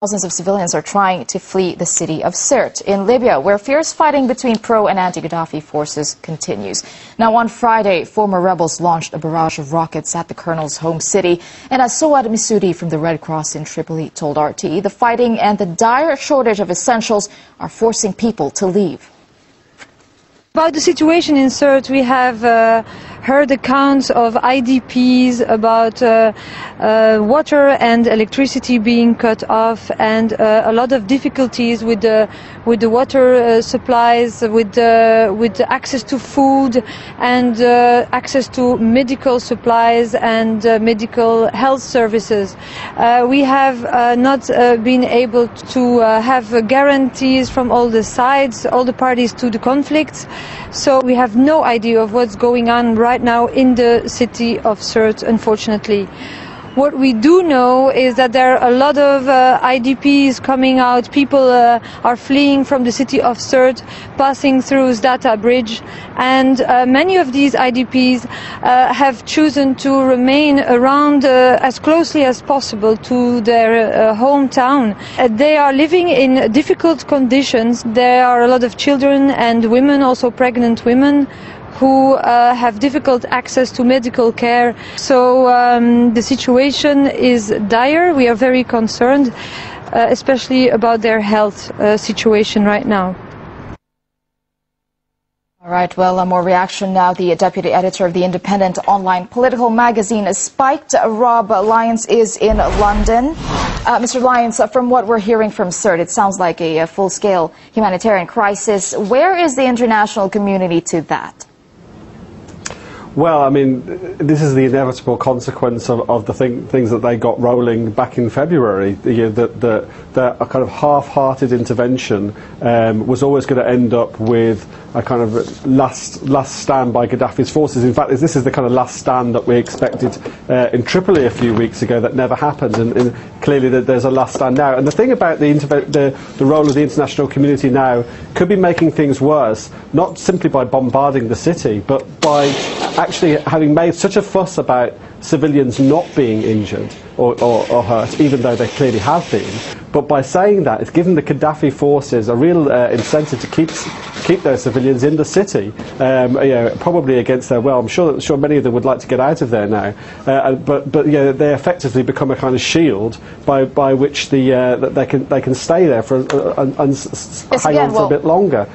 Thousands of civilians are trying to flee the city of Sirte in Libya, where fierce fighting between pro- and anti-Gaddafi forces continues. Now, on Friday, former rebels launched a barrage of rockets at the colonel's home city. And as Souad Missoudi from the Red Cross in Tripoli told RT, the fighting and the dire shortage of essentials are forcing people to leave. About the situation in Sirte, we have heard accounts of IDPs, about water and electricity being cut off, and a lot of difficulties with the water supplies, with access to food and access to medical supplies and medical health services. We have not been able to have guarantees from all the sides, all the parties to the conflict. So we have no idea of what's going on right now in the city of Sirte, unfortunately. What we do know is that there are a lot of IDPs coming out. People are fleeing from the city of Sirte, passing through Zdata Bridge, and many of these IDPs have chosen to remain around as closely as possible to their hometown. They are living in difficult conditions. There are a lot of children and women, also pregnant women, who have difficult access to medical care. So the situation is dire. We are very concerned, especially about their health situation right now. All right, well, more reaction now. The deputy editor of the independent online political magazine Spiked, Rob Lyons, is in London. Mr. Lyons, from what we're hearing from Sirte, it sounds like a full-scale humanitarian crisis. Where is the international community to that? Well, I mean, this is the inevitable consequence of the things that they got rolling back in February. That a kind of half-hearted intervention was always going to end up with a kind of last stand by Gaddafi's forces. In fact, this is the kind of last stand that we expected in Tripoli a few weeks ago that never happened, and clearly there's a last stand now. And the thing about the role of the international community now could be making things worse, not simply by bombarding the city, but by actually having made such a fuss about civilians not being injured or hurt, even though they clearly have been. But by saying that, it's given the Gaddafi forces a real incentive to keep those civilians in the city, probably against their will. I'm sure many of them would like to get out of there now, but they effectively become a kind of shield by which they can stay there for hang on for a bit longer.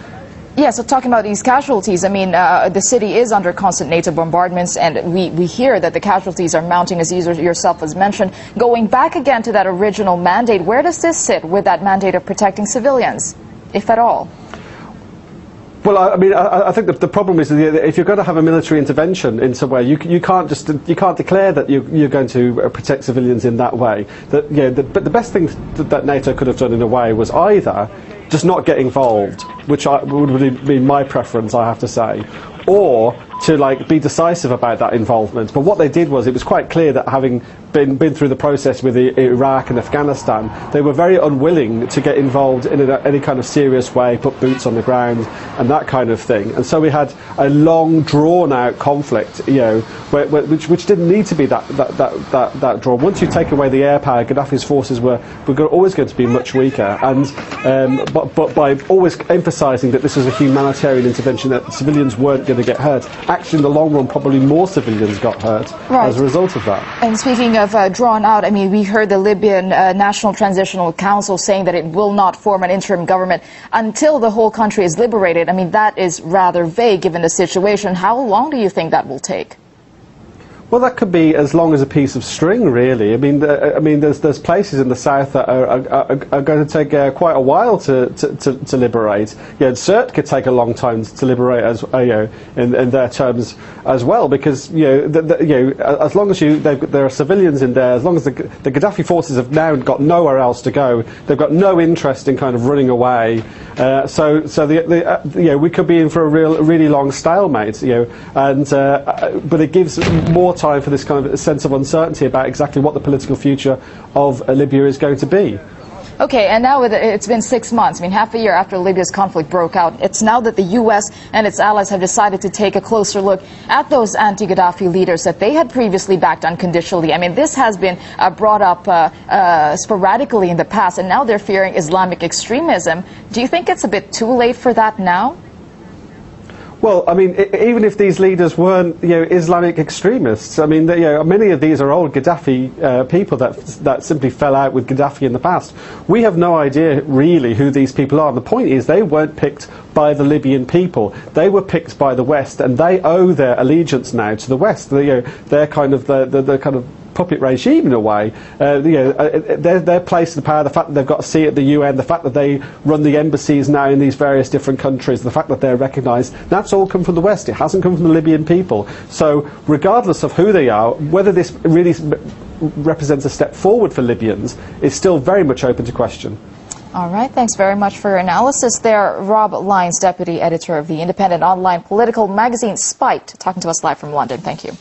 Yeah, so talking about these casualties, I mean, the city is under constant NATO bombardments, and we hear that the casualties are mounting, as you yourself has mentioned. Going back again to that original mandate, where does this sit with that mandate of protecting civilians, if at all? Well, I mean, I think the problem is that if you're going to have a military intervention in some way, you can't declare that you're going to protect civilians in that way. But the best thing that NATO could have done in a way was either just not get involved, which would be my preference, I have to say, or to be decisive about that involvement. But what they did was, it was quite clear that having been through the process with Iraq and Afghanistan, they were very unwilling to get involved in any kind of serious way, put boots on the ground and that kind of thing. And so we had a long, drawn-out conflict, which didn't need to be that drawn. Once you take away the air power, Gaddafi's forces were always going to be much weaker. And but by always emphasising that this was a humanitarian intervention, that civilians weren't going to get hurt, actually in the long run probably more civilians got hurt as a result of that. And speaking of drawn out, I mean, we heard the Libyan National Transitional Council saying that it will not form an interim government until the whole country is liberated. I mean, that is rather vague given the situation. How long do you think that will take? Well, that could be as long as a piece of string, really. I mean, there's places in the south that are going to take quite a while to liberate. Sirte could take a long time to liberate, as in their terms as well, because as long as there are civilians in there, as long as the Gaddafi forces have now got nowhere else to go, they've got no interest in kind of running away. So we could be in for a really long stalemate. But it gives more time for this kind of sense of uncertainty about exactly what the political future of Libya is going to be. Okay, and now it's been 6 months, I mean half a year after Libya's conflict broke out. It's now that the U.S. and its allies have decided to take a closer look at those anti-Gaddafi leaders that they had previously backed unconditionally. I mean, this has been brought up sporadically in the past, and now they're fearing Islamic extremism. Do you think it's a bit too late for that now? Well, I mean, even if these leaders weren't, Islamic extremists, I mean, many of these are old Gaddafi people that simply fell out with Gaddafi in the past. We have no idea really who these people are. And the point is, they weren't picked by the Libyan people. They were picked by the West, and they owe their allegiance now to the West. They're kind of the kind of puppet regime in a way. Their place in power, the fact that they've got a seat at the UN, the fact that they run the embassies now in these various different countries, the fact that they're recognised, that's all come from the West. It hasn't come from the Libyan people. So regardless of who they are, whether this really represents a step forward for Libyans is still very much open to question. All right, thanks very much for your analysis there. Rob Lyons, Deputy Editor of the independent online political magazine Spiked, talking to us live from London. Thank you.